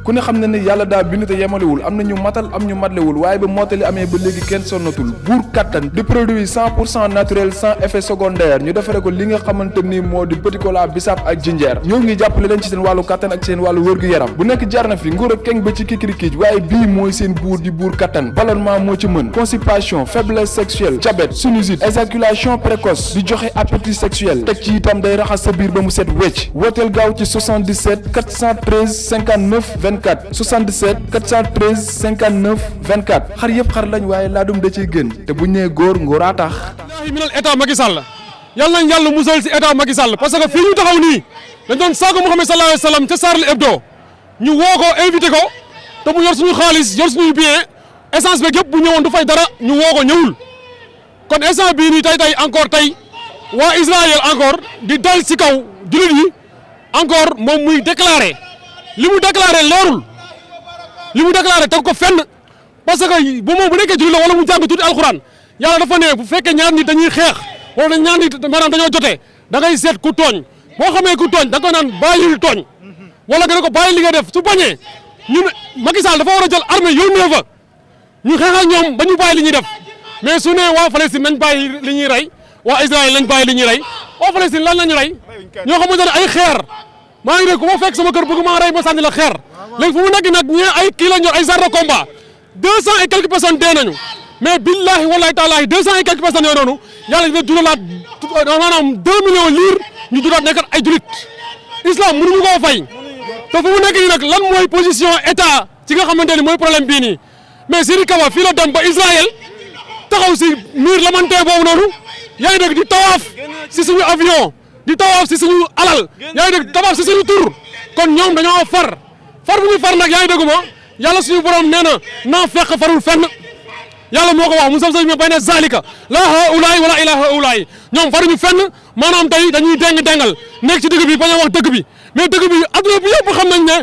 ku ne xam ne ne yàlla daa bind te yemalewul am na ñu matal am ñu matlewul waaye ba mottali amee ba léegi kenn sonnatul buur kattan di produit 100% naturel sans effet secondaire ñu defare ko li nga xamante ni moo di petit cola bisaab ak jinjeer ñoo ngi jàppale leen ci seen wàllu kattan ak seen wàllu wërgu-yaram bu nekk jarna fi nguur ak keng ba ci kikirikiij waaye bii mooy seen buur di buur kattan ballonnement moo ci mën constipation faiblesse sexuelle diabète sinusite éjaculation précoce di joxe appétit sexuel teg ci itam day raxas sa biir ba mu set wecc wooteel gaaw ci 77 413 59 24 77 413 59 24 xar yëpp xar lañ waaye laadum da ciy gën te bu ñu nee góor ngóoraa tax. wallaahi minal état Macky Sall yàlla nañ yàlla musal si état Macky Sall parce que fii ñu taxaw nii dañ doon saaga Mouhamed sallallahu alayhi wa sallam ca Charlie Hebdo ñu woo ko invité ko te mu yor suñu xaalis yor suñuy bien essence beeg yëpp bu ñëwoon du fay dara ñu woo ko ñëwul kon instant bii nii tey encore tey waa Israël encore di dal si kaw jullit yi encore moom muy déclaré li mu déclaré leerul li mu déclaré teg ko fenn parce que bu moom bu nekkee jullit la wala mu jàng tuuti alxuraan yàlla dafa ne bu fekkee ñaar nit dañuy xeex wala ñaar nit maanaam dañoo jotee da ngay seet ku tooñ boo xamee ku tooñ da nga ko naan bàyyil tooñ wala nga ne ko bàyyi li nga def su bañee ñun Macky Sall dafa war a jël armée yónnee fa ñu xeex ak ñoom ba ñu bàyyi li ñuy def mais su ne waa Palestine nañ bàyyi li ñuy rey waa Israël lañ bàyyi li ñuy rey waa Palestine lan lañu rey ñoo xamante ne ay xeer maa ngi ne ku ma fekk sama kër bëgg maa rey ma sànni la xeer léegi fu mu nekk nag ñee ay kii la ñor ay chars de combat 200 et quelques personnes dee nañu mais billahi wallahi taalahi 200 et quelques personnes yooyu noonu yàlla dina juralaat maanaam 2 millions liir ñu juraat nekkat ay julit islam mënuñu koo fay te fu mu nekk nii nag lan mooy position état ci nga xamante ni mooy problème bii nii mais Siri Kaba fii la dem ba Israël taxaw si mur lamantin boobu noonu yaa ngi dégg di tawaaf si suñu avion di tawaaf si suñu alal yaa ngi dégg tawaaf si suñu tur kon ñoom dañoo far bu ñu far nag yaa ngi dégg ma yàlla suñu borom nee na naa fekk farul fenn yàlla moo ko wax mu sam ma bay ne zalika la haulaay wala ila haulaay ñoom faruñu fenn maanaam tey dañuy déngal nekk ci dëgg bi bañ a wax dëgg bi mais dëgg bi adduna bi yëpp xam nañ ne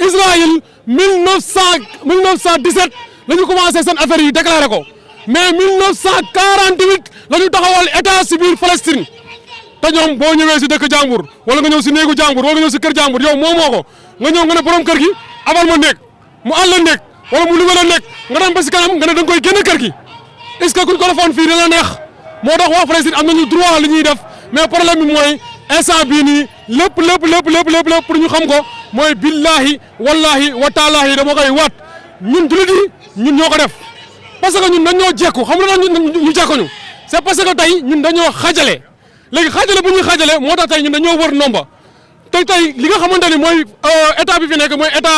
Israël 1917 la ñu commencé seen affaire yi déclaré ko mais 1948 la ñu taxawal état si biir Palestine te ñoom boo ñëwee si dëkk jàmbur wala nga ñëw si néegu jàmbur wala nga ñëw si kër jàmbur yow moo ko nga ñëw nga ne borom kër gi abal ma nekk mu àll la nekk wala mu lugal la nekk nga dem ba si kanam nga ne da nga koy génne kër gi est-ce que kuñ ko defoon fii dina neex moo tax waa Palestine am nañu droit li ñuy def mais problème bi mooy instant bii nii lépp pour ñu xam ko mooy billahi wallahi wa taalahi dama koy waat ñun jullit yi ñun ñoo ko def parce que ñun dañoo jekku xam nga ñu jekkuñu c'est parce que tey ñun dañoo xaajale léegi xaajale bu ñuy xaajale moo tax tey ñun dañoo wër nomba tey li nga xamante ni mooy état bi fi nekk mooy état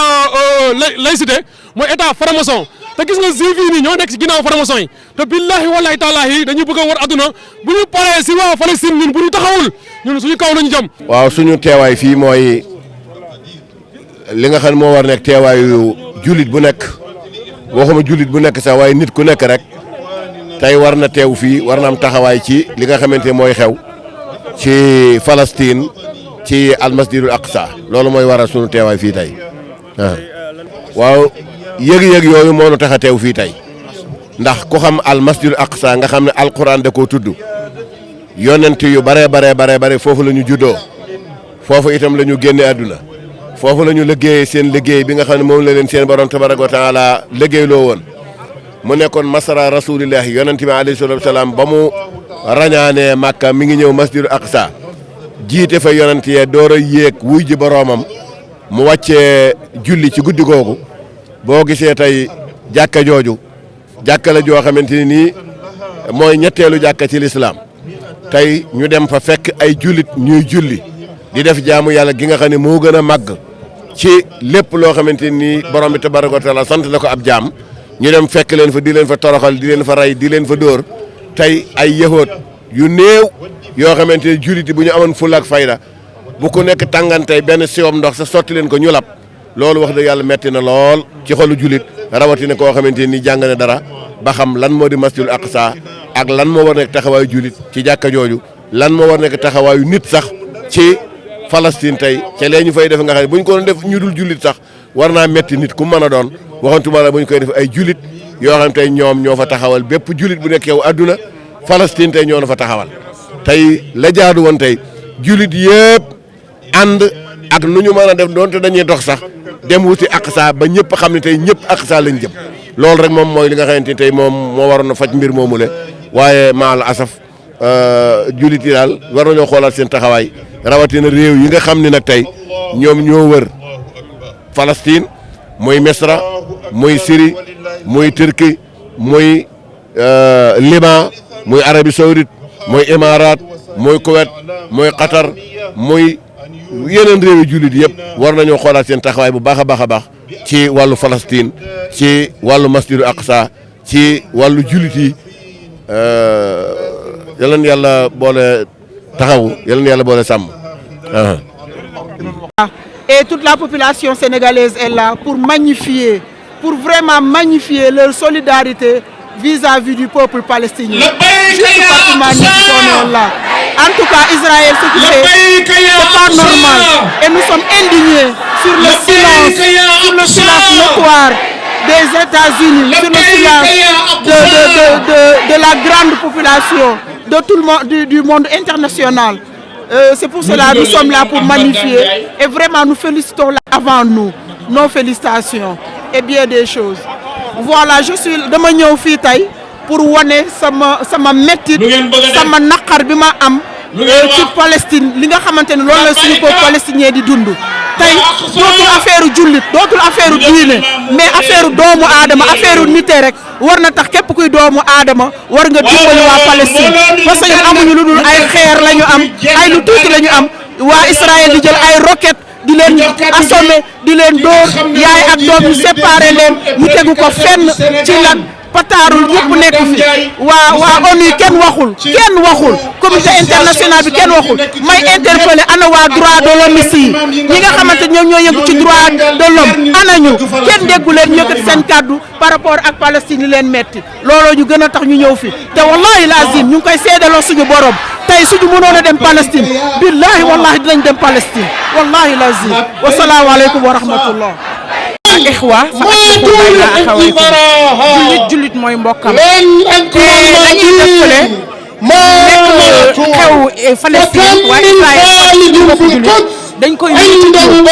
laïcité mooy état franc-maçon te gis nga juif yi nii ñoo nekk ci ginnaaw franc-maçon yi te billahi wallahi taalahi dañuy bëgg a wër adduna bu ñu paree si waa Palestine ñun bu ñu taxawul ñun suñu kaw nañu jëm. waaw suñu teewaay fii mooy li nga xam ne moo war nekk teewaayu jullit bu nekk waxuma jullit bu nekk sax waaye nit ku nekk rek tey war na teew fii war na am taxawaay ci li nga xamante mooy xew ci Palestine ci almasjidul aqsa loolu mooy waral suñu teewaay fii tey waaw yëg-yëg yooyu moo nu tax a teew fii tey ndax ku xam almasjidul aqsa nga xam ne alquran da koo tudd yonent yu bare foofu la ñu juddoo foofu itam la ñu génne àdduna foofu la ñu liggéeyee seen liggéey bi nga xam ne moom la leen seen borom tabaraka wa taala liggéey loo woon mu nekkoon masara rasulillahi yonent bi alayhi salatu wasalaam ba mu rañaanee Makka mi ngi ñëw masjidul aqsa jiite fa yonent yee door a yéeg wuy ji boroomam mu wàccee julli ci guddi googu boo gisee tey jàkka jooju jàkka la joo xamante ni nii mooy ñetteelu jàkka ci lislaam tey ñu dem fa fekk ay jullit ñuy julli di def jaamu yàlla gi nga xam ne moo gën a màgg ci lépp loo xamante ni borom bi tabaraka wa taala sant na ko ab jaam ñu dem fekk leen fa di leen fa toroxal di leen fa rey di leen fa dóor tey ay yahood yu néew yoo xamante ni jullit yi bu ñu amoon fulla ak fayda bu ku nekk tàngantey benn siwam ndox sa sotti leen ko ñu lab loolu wax dëgg yàlla metti na lool ci xolu jullit rawatina koo xamante ni jàng na dara ba xam lan moo di masjidul aqsa ak lan moo war nekk taxawaayu jullit ci jàkka jooju lan moo war nekk taxawaayu nit sax ci Palestine tey ca lee ñu fay def nga xam ne bu ñu ko doon def ñu dul jullit sax war naa metti nit ku mën a doon waxantuma la bu ñu koy def ay jullit yoo xam tey ñoom ñoo fa taxawal bépp jullit bu nekk yow adduna Palestine tey ñoo na fa taxawal tey la jaadu woon tey jullit yëpp ànd ak nu ñu mën a def doonte dañuy dox sax dem wuti Aqsa ba ñëpp xam ne tey ñëpp Aqsa lañ jëm loolu rek moom mooy li nga xamante ni tey moom moo waroon a faj mbir moomu le waaye maal asaf jullit yi daal war nañoo xoolaat seen taxawaay rawatina réew yi nga xam ne nag tey ñoom ñoo wër Palestine muy Misra muy Syrie muy Turquie muy Liban muy Arabie Saoudite muy Émirats muy Kuwait muy Qatar muy yeneen réew yi jullit yëpp war nañoo xoolaat seen taxawaay bu baax a baax a baax ci wàllu Palestine ci wàllu masjidu Aqsa ci wàllu jullit yi yal na yàlla boole taxawu yal na yàlla boole sàmm. Et toute la population sénégalaise est là pour magnifier, pour vraiment magnifier leur solidarité vis-à-vis du peuple palestinien. Juste parce qu'ils sont là. En tout cas, Israël, ce qui fait, c'est pas normal. Et nous sommes indignés sur le silence notoire des États-Unis, sur le silence de la grande population, de tout le monde, du monde international. C'est pour cela que nous sommes là pour magnifier et vraiment nous félicitons là avant nous. Nos félicitations et bien des choses. Voilà, je suis dama ñëw fii tey pour wane sama mettit sama naqar bi ma am ci Palestine li nga xamante ne loolu la suñu peuple palestinien di dund tey dootul affaire jullit dootul affaire diine mais affaire doomu aadama affaire nite rek war na tax képp kuy doomu aadama war nga dimbali waa Palestine parce que ñun amuñu lu dul ay xeer la ñu am ay lu tuuti la ñu am waa Israël di jël ay roquettes di leen assommé di leen dóor yaay ak doom ñu séparé leen ñu tegu ko fenn ci lan pataarul ñëpp nekk fi waa ONU kenn waxul comité international bi kenn waxul may interpellé ana waa droit de l'homme yi ñi nga xamante ñoom ñoo yëngu ci droit de l'homme ana ñu kenn déggu leen ñu yëkkati seen kàddu par rapport ak Palestine yi leen metti looloo ñu gën a tax ñu ñëw fi te wallahi lazim ñu ngi koy seedaloo suñu borom tey suñu mënoon a dem Palestine billahi wallahi dinañ dem Palestine wallahi lazim wasalaamu aleykum wa rahmatullah ixwa fa aslihu bayna axawaykum jullit mooy mbokkam te dañuy dëppale nekk xew Palestine waaye Israël ñu mbokk jullit dañ koy métitlu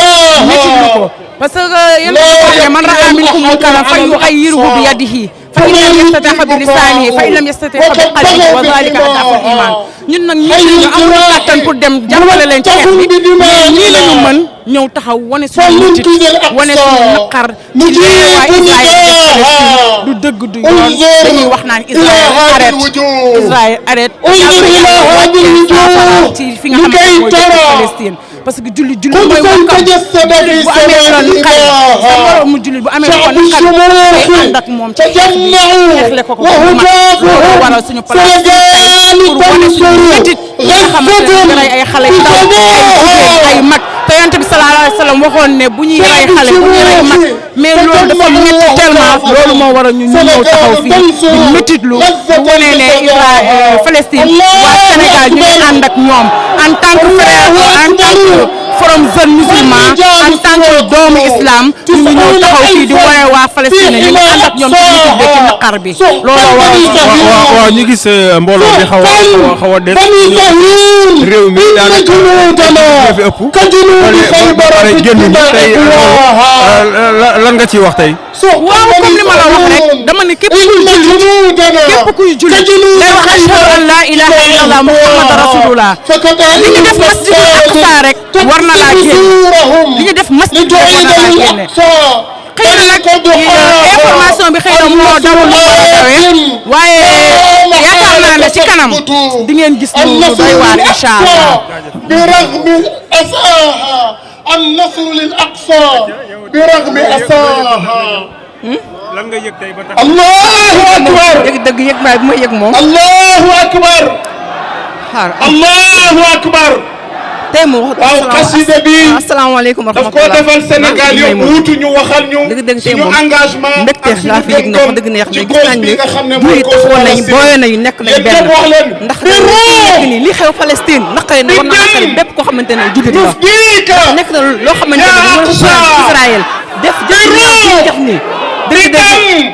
ko parce que yéen a man ra'a minkum munkaran falyughayyirhu bi yadihi fa in lam yastati' bi lisanihi fa in lam yastati' bi qalbihi wa dhalika ad'afu al-iman ñun nag ñu amul kàttan pour dem jàppale leen ci xeex bi mais nii la ñu mën ñëw taxaw wane suñu métit wane suñu naqar ci li waa Israël du dëgg du yoon dañuy wax naan Israël arrête ci fi nga xam ne mooy Palestine parce que jullit mooy wokkam jullit bu amee la naqar sa moromu jullit bu amee ko naqar day ànd ak moom ci xeex bi xeexle ko bu mag loolu waral suñu place pour wane suñu métit nga xamante ne rey ay xale yu ndaw ay jigéen ay mag te Yonent bi sallallahu alayhi wa sallam waxoon ne bu ñuy rey xale bu ñuy rey mag mais loolu dafa métti tellement loolu moo waral ñu ñëw taxaw fii di métitlu bu wane ne Israël Palestine waa Sénégal ñu ngi ànd ak ñoom en tant que frère en tant que forum jeune musulman en tant que doomu islam ñu ngi ñëw taxaw fii di wane waa Palestine ñu ngi ànd ak ñoom ci métit bi ci naqar bi looloo waral waaw ñu gis mbooloo bi xaw a des réew mi daanaka fi ëpp ba pare génn ñi tey lan nga ciy wax tey. waaw comme li ma la wax rek dama ne képp kuy jullit day wax ashhadu an la ilaha illallah muhammad rasulullah li ñu def masjidul aqsa rek war na laa génn li ñu def masjid war na laa génne xëy na nag information bi xëy na moo dawul lu war a dawee waaye yaakaar naa ne ci kanam di ngeen gis lu doy waar incha allah. النصر للأقصى برغم أساها lan nga yëg tey ba tax الله أكبر dëgg yëg naa bi ma yëg moom الله أكبر الله أكبر tey mu wax waaw xasida bi asalaamaaleykum wa daf ko rahmatulah defal Sénégal yëpp wuutu ñu waxal ñu dëgg tey suñu moom engagement mbégte laa fi yëg na wax dëgg neex na ci gis cause nañ bi ni nga xam ne buy mooy taxawoon nañ booyee nañu nekk nañ benn wax leen ndax nekk ni li xew Palestine naqari na war na naqari bépp koo xamante ne jullit la nekk na loo xamante ne war Israël def jëf def ni dëgg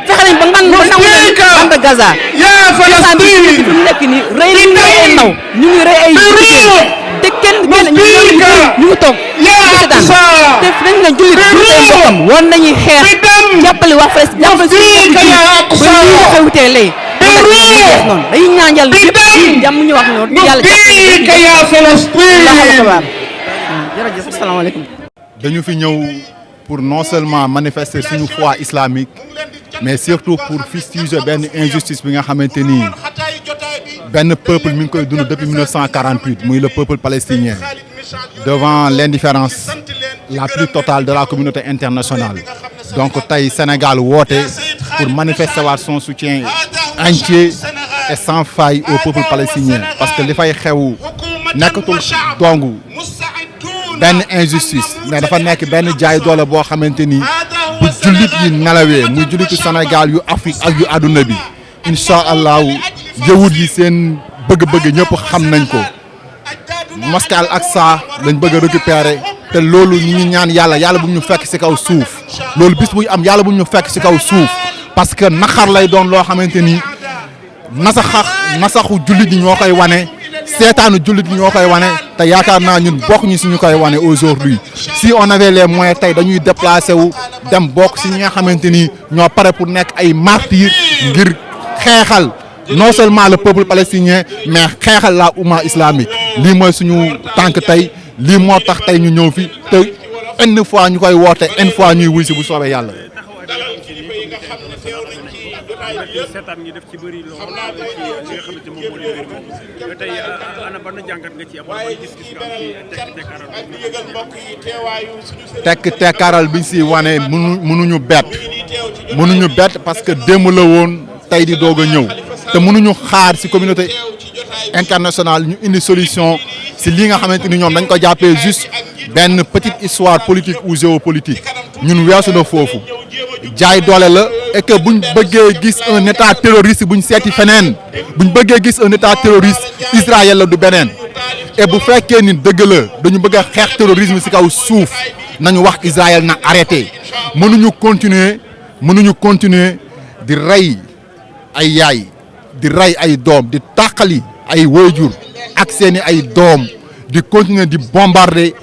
fexe nañ ba nangu bande Gaza Palestine fi mu nekk ni rey nañ ay ndaw ñu ngi rey ay jigéen te kenn ñu ngi toog seetaan te dañ ne nañ jullit ay bokkam woon nañuy xeex jàppale waa Fès jàppale suñu bopp ba lii nga xewutee léegi noonu dañuy ñaan yàlla yëpp jàmm ñu wax noonu yàlla jàppale jërëjëf asalaamaaleykum. dañu fi ñëw pour non seulement manifester suñu foi islamique mais surtout pour fustiger benn injustice bi nga xamante ni benn peuple mi ngi koy dund depuis 1948 muy le peuple palestinien devant l'indifférence la plus totale de la communauté internationale. Donc tey Sénégal woote pour manifester son soutien entier et sans faille au peuple palestinien parce que li fay xew nekkatul dong benn injustice mais dafa nekk benn jaay doole boo xamante ni bu jullit yi nelawee muy jullitu Sénégal yu Afrique ak yu àdduna bi incha allahu yawut yi seen bëgg-bëgg ñëpp xam nañ ko mosquée Al Aqsa lañ bëgg a récupérer te loolu ñu ngi ñaan yàlla bu ñu fekk ci kaw suuf loolu bis buy am yàlla bu ñu fekk ci kaw suuf parce que naxar lay doon loo xamante ni nasaxu jullit yi ñoo koy wane seetaanu jullit yi ñoo koy wane te yaakaar naa ñun bokk ñu suñu koy wane aujourd'hui si on avait les moyens tey dañuy déplacé wu dem bokk si ñi nga xamante ni ñoo pare pour nekk ay martyrs ngir xeexal non seulement le peuple palestinien mais xeexal la umma islamique lii mooy suñu tànk tey lii moo tax tey ñu ñëw fi te une fois ñu koy woote une fois ñuy wuy si bu soobee yàlla. seetaan ñi def ci bëri lool ci li nga xamante moom moo di mbir moom tey ana ban jàngat nga ci am ban gis-gis nga am ci tekk tekkaaral biñ si wane mënuñu bett parce que démb la woon tey di doog a ñëw te mënuñu xaar si communauté internationale ñu indi solution si li nga xamante ni ñoom dañ ko jàppee juste benn petite histoire politique ou géopolitique ñun weesu na foofu jaay doole la et que buñ bëggee gis un état terroriste buñ seeti feneen buñ bëggee gis un état terroriste Israël la du beneen et bu fekkee ni dëgg la dañu bëgg a xeex terrorisme ci kaw suuf nañu wax Israël na arrêté mënuñu continuer di rey ay yaay di rey ay doom di tàqali ay waajur ak seeni ay doom di continuer di bombarder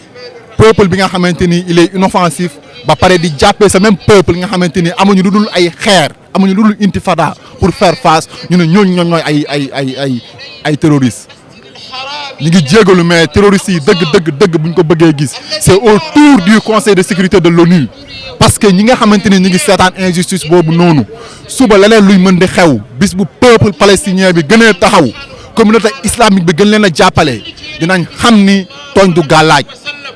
peuple bi nga xamante ni il est inoffensif ba pare di jàppee ce même peuple nga xamante ni amuñu lu dul ay xeer amuñu lu dul intifada pour faire face ñu ne ñooñu ñooy ay terroristes ñu ngi jégalu mais terroristes yi dëgg buñ ko bëggee gis c'est autour du conseil de sécurité de l'ONU parce que ñi nga xamante ni ñu ngi seetaan injustice boobu noonu suba leneen luy mën di xew bis bu peuple palestinien bi gënee taxaw communauté islamique bi gën leen a jàppale dinañ xam ni tooñ du gàllaaj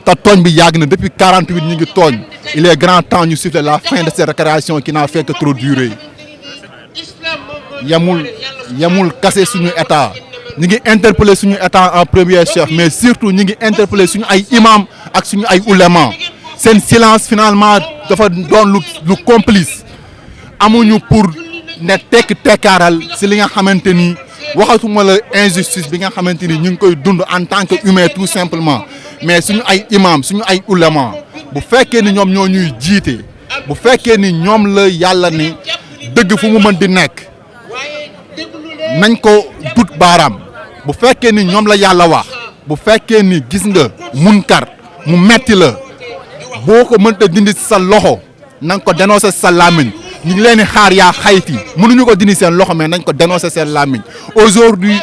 te tooñ bi yàgg na depuis 48 ñu ngi tooñ il est grand temps ñu siffler la fin de cette récréation qui n'a fait que trop durer yamul kase suñu état ñu ngi interpeller suñu état en premier chef mais surtout ñu ngi interpeller suñu ay imam ak suñu ay ouléma seen silence finalement dafa doon lu complice amuñu pour ne tekkaaral si li nga xamante ni waxatuma la injustice bi nga xamante ni ñu ngi koy dund en tant que humain tout simplement mais suñu ay imam suñu ay ouléma bu fekkee ni ñoom ñoo ñuy jiite bu fekkee ni ñoom la yàlla ni dëgg fu mu mën di nekk nañ ko dut baaraam bu fekkee ni ñoom la yàlla wax bu fekkee ni gis nga munkar mu metti la boo ko mënta dindi sa loxo na nga ko dénoncer sa làmmiñ ñu ngi leen di xaar yaa xayti mënuñu ko dindi seen loxo mais nañ ko dénoncer seen làmmiñ aujourd'hui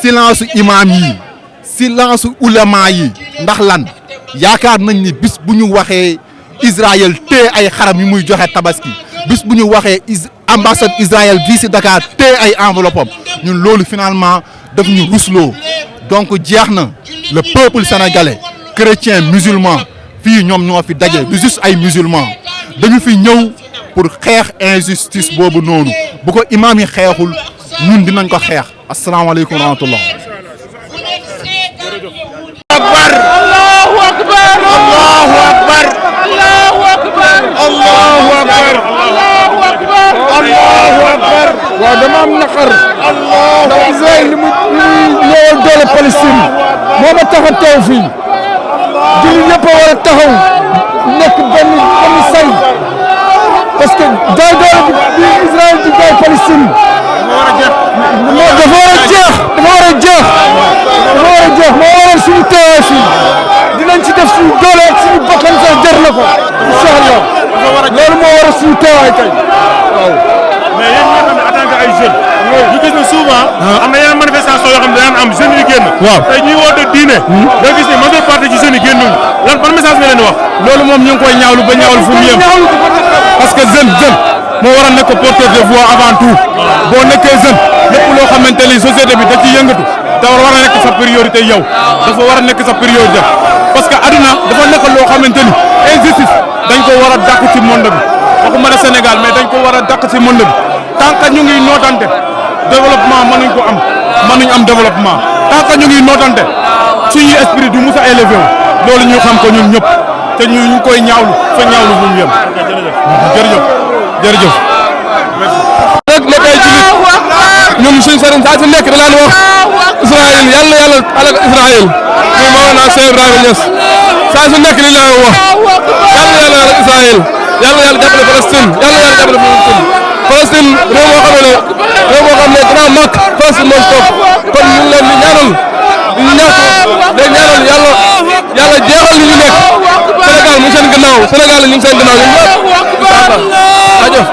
silence imam yi silence ulama yi ndax lan yaakaar nañ ni bis bu ñu waxee Israël téye ay xaram yi muy joxe tabaski bis bu ñu waxee ambassade Israël fii si Dakar téye ay enveloppe am ñun loolu finalement daf ñu rusloo donc jeex na le peuple sénégalais chrétien musulman fii ñoom ñoo fi daje du juste ay musulman dañu fi ñëw pour xeex injustice boobu noonu bu ko imaam yi xeexul ñun dinañ ko xeex asalaamaaleykum wa rahmatullah. Allahu akbar Allahu akbar Allahu akbar Allahu akbar Allahu akbar Allahu akbar waaw dama am naqar ndax Israël li mu ñëwoon doole Palestine moo ma tax a teew fii jullit ñëpp a war a taxaw nekk benn say parce que jaay doole bi Israël di jaay Palestine dafa war a jeex moo waral suñu teewaay fii dinañ ci def suñu doole ak suñu bakkan sax jar na ko incha allah loolu moo war a suñu teewaay tey waaw. mais yéen ñi nga xam ne en tant que ay jeunes. ñu gis ne souvent. am na yeneen manifestation yoo xam ne daan am jeunes yu génn. waaw tey ñuy woote diine. da gis ne majeure partie ci jeunes yi génnuñu lan ban message nga leen di wax. loolu moom ñu ngi koy ñaawlu ba ñaawlu fu mu yem parce que jeune moo war a nekk porteur de voix avant tout boo nekkee jeune lépp loo xamante ni société bi da ci yëngatu da war a nekk sa priorité yow dafa war a nekk sa priorité parce que aduna dafa nekk loo xamante ni injustice dañ ko war a dàq ci monde bi waxuma la Sénégal mais dañ ko war a dàq ci monde bi tant que ñu ngi nootante développement mënuñ ko am mënuñ am développement tant que ñu ngi nootante suñuy esprit du mus a élevé wu loolu ñu xam ko ñun ñëpp te ñu ngi koy ñaawlu fa ñaawlu bu mu yem jërëjëf jërëjëf rek nekk ay jullit ñun suñu sëriñ saa su nekk da daan wax Israël yàlla yàlla alal Israël muy Mawlana Cheikh Ibrahima Niass saa su nekk li lay wax yàlla yàlla alal Israël yàlla yàlla jàppale Palestine yàlla yàlla jàppale Palestine réew moo xam ne grand marque Palestine moo si topp kon ñu ngi leen di ñaanal yàlla jeexal li ñu nekk Sénégal mu seen gannaaw Sénégal ñu ngi seen gannaaw ñun ñëpp incha allah jaajëf.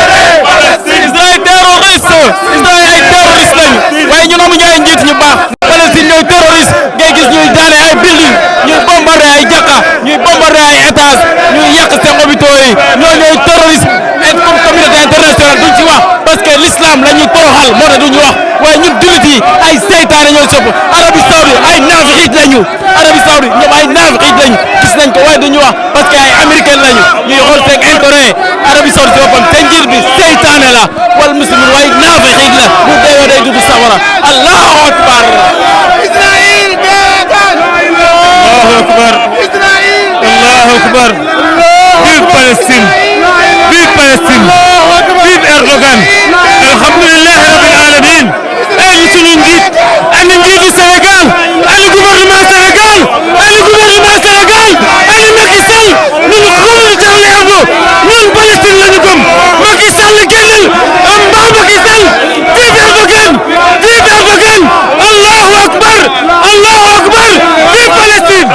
Israël terroriste Israël ay terroriste lañu waaye ñun amuñu ay njiit ñu baax Palestine ñooy terroriste ngay gis ñuy daane ay building ñuy bombardé ay jàkka ñuy bombardé ay étage ñuy yàq seen hôpitaux yi ñooy terroriste et comme communauté internationale duñ ci wax parce que l'islam la ñu toroxal moo tax duñu wax waaye ñun jullit yi ay seytaane ñoo sopp Arabie Saoudite ay naafiqiit lañu Arabie Saoudite ñoom ay naafiqiit lañu gis nañ ko waaye duñu wax parce que ay américain lañu ñuy xool seen intérêt Arabie Saoudite ci boppam seen njiit bi seytaane la wal muslimin waaye naafiqiit la bu deewee day dugg safara allahu akbar Israël allahu akbar allahu akbar vive Palestine vive Palestine vive Erdogan alhamdulillah rabbil alamin ay suñu njiit ani njiitu Sénégal ani gouvernement Sénégal ani gouvernement Sénégal ani Macky Sall ñun xamuñu Charlie Hebdo ñun Palestine lañu gëm Macky Sall génnal mbaa Macky Sall vive Erdogan vive Erdogan allahu akbar vive Palestine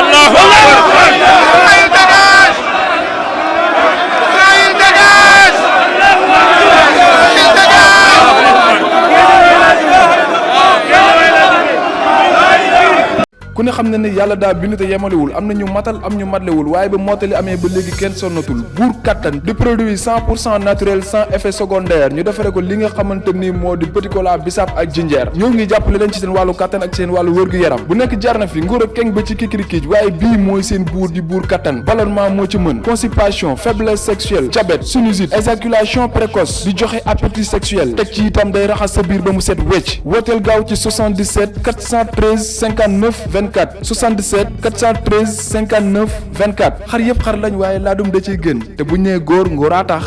ku ne xam na ne yàlla daa bind te yemalewul am na ñu matal am ñu matlewul waaye ba mottali amee ba léegi kenn sonnatul buur kattan di produit 100% naturel sans effet secondaire ñu defare ko li nga xamante ni moo di petit cola bisaab ak jinjeer ñoo ngi jàppale leen ci seen wàllu kattan ak seen wàllu wërgu-yaram bu nekk jarna fi nguur ak keng ba ci kikirikiij waaye bii mooy seen buur di buur kattan ballonnement moo ci mën constipation faiblesse sexuelle diabète sinusite éjaculation précoce di joxe appétit sexuel teg ci itam day raxas sa biir ba mu set wecc wooteel gaaw ci 77 413 59 24 77 413 59 24 xar yëpp xar lañ waaye laadum da ciy gën te bu ñu nee góor ngóoraa tax